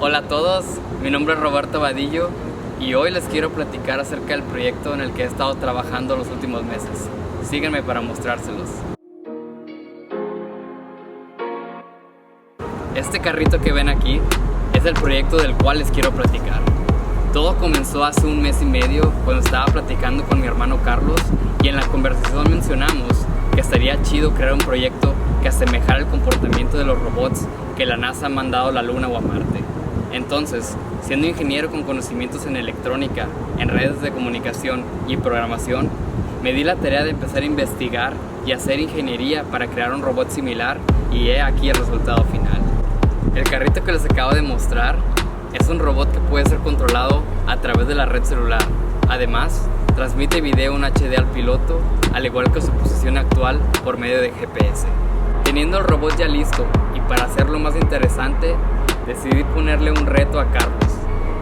Hola a todos, mi nombre es Roberto Vadillo y hoy les quiero platicar acerca del proyecto en el que he estado trabajando los últimos meses. Síganme para mostrárselos. Este carrito que ven aquí es el proyecto del cual les quiero platicar. Todo comenzó hace un mes y medio cuando estaba platicando con mi hermano Carlos y en la conversación mencionamos que estaría chido crear un proyecto que asemejara el comportamiento de los robots que la NASA ha mandado a la Luna o a Marte. Entonces, siendo ingeniero con conocimientos en electrónica, en redes de comunicación y programación, me di la tarea de empezar a investigar y hacer ingeniería para crear un robot similar y he aquí el resultado final. El carrito que les acabo de mostrar es un robot que puede ser controlado a través de la red celular. Además, transmite video en HD al piloto, al igual que su posición actual por medio de GPS. Teniendo el robot ya listo y para hacerlo más interesante, decidí ponerle un reto a Carlos,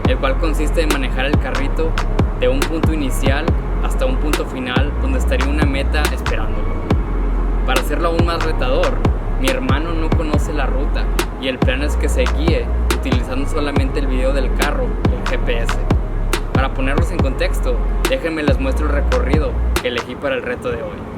el cual consiste en manejar el carrito de un punto inicial hasta un punto final donde estaría una meta esperándolo. Para hacerlo aún más retador, mi hermano no conoce la ruta y el plan es que se guíe utilizando solamente el video del carro y el GPS. Para ponerlos en contexto, déjenme les muestro el recorrido que elegí para el reto de hoy.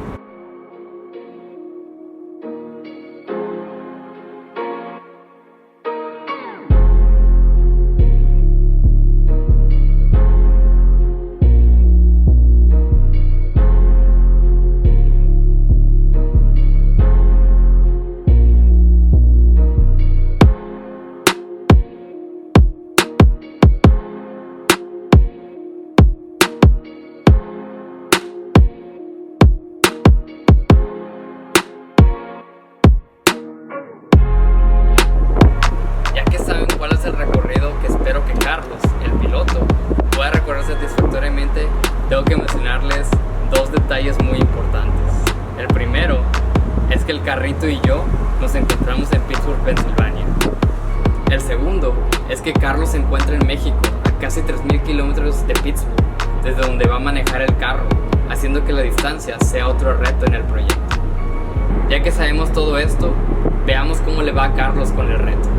¿Cuál es el recorrido que espero que Carlos, el piloto, pueda recorrer satisfactoriamente? Tengo que mencionarles dos detalles muy importantes. El primero es que el carrito y yo nos encontramos en Pittsburgh, Pensilvania. El segundo es que Carlos se encuentra en México, a casi 3,000 kilómetros de Pittsburgh, desde donde va a manejar el carro, haciendo que la distancia sea otro reto en el proyecto. Ya que sabemos todo esto, veamos cómo le va a Carlos con el reto.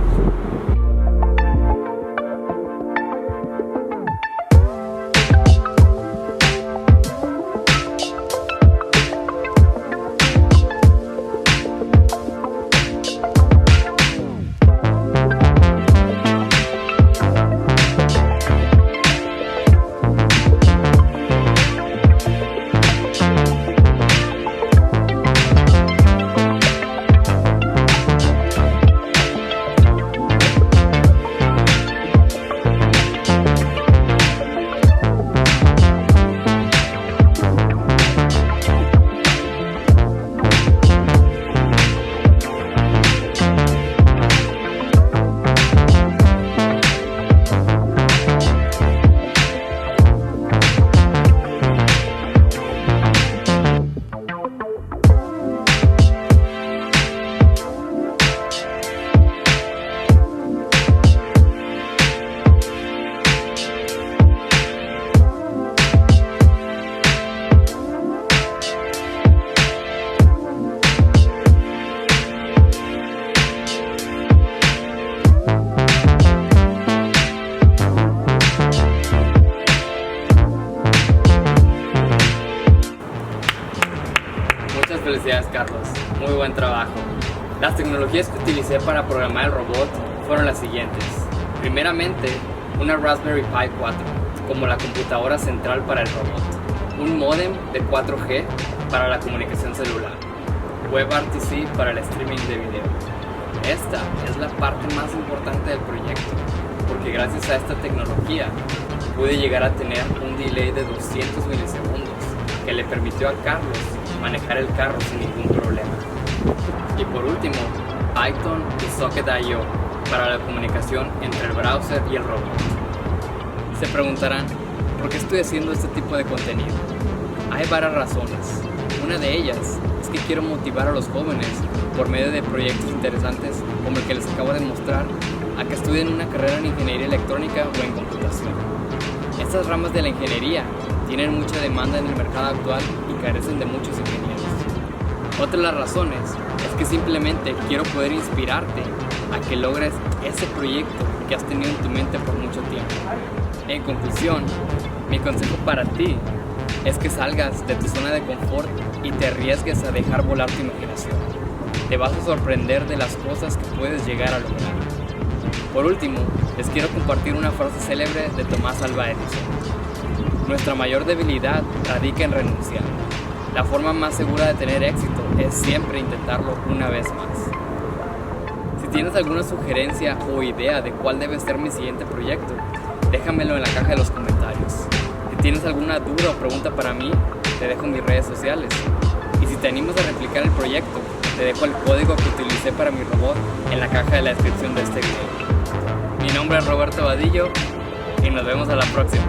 Muchas felicidades, Carlos, muy buen trabajo. Las tecnologías que utilicé para programar el robot fueron las siguientes. Primeramente, una Raspberry Pi 4 como la computadora central para el robot, un módem de 4G para la comunicación celular, WebRTC para el streaming de video. Esta es la parte más importante del proyecto, porque gracias a esta tecnología pude llegar a tener un delay de 200 milisegundos que le permitió a Carlos manejar el carro sin ningún problema. Y por último, Python y Socket.io para la comunicación entre el browser y el robot. Se preguntarán, ¿por qué estoy haciendo este tipo de contenido? Hay varias razones. Una de ellas es que quiero motivar a los jóvenes por medio de proyectos interesantes como el que les acabo de mostrar a que estudien una carrera en ingeniería electrónica o en computación. Estas ramas de la ingeniería tienen mucha demanda en el mercado actual y carecen de muchos ingenieros. Otra de las razones es que simplemente quiero poder inspirarte a que logres ese proyecto que has tenido en tu mente por mucho tiempo. En conclusión, mi consejo para ti es que salgas de tu zona de confort y te arriesgues a dejar volar tu imaginación. Te vas a sorprender de las cosas que puedes llegar a lograr. Por último, les quiero compartir una frase célebre de Tomás Alva Edison. Nuestra mayor debilidad radica en renunciar. La forma más segura de tener éxito es siempre intentarlo una vez más. Si tienes alguna sugerencia o idea de cuál debe ser mi siguiente proyecto, déjamelo en la caja de los comentarios. Si tienes alguna duda o pregunta para mí, te dejo mis redes sociales. Y si te animas a replicar el proyecto, te dejo el código que utilicé para mi robot en la caja de la descripción de este video. Mi nombre es Roberto Vadillo y nos vemos a la próxima.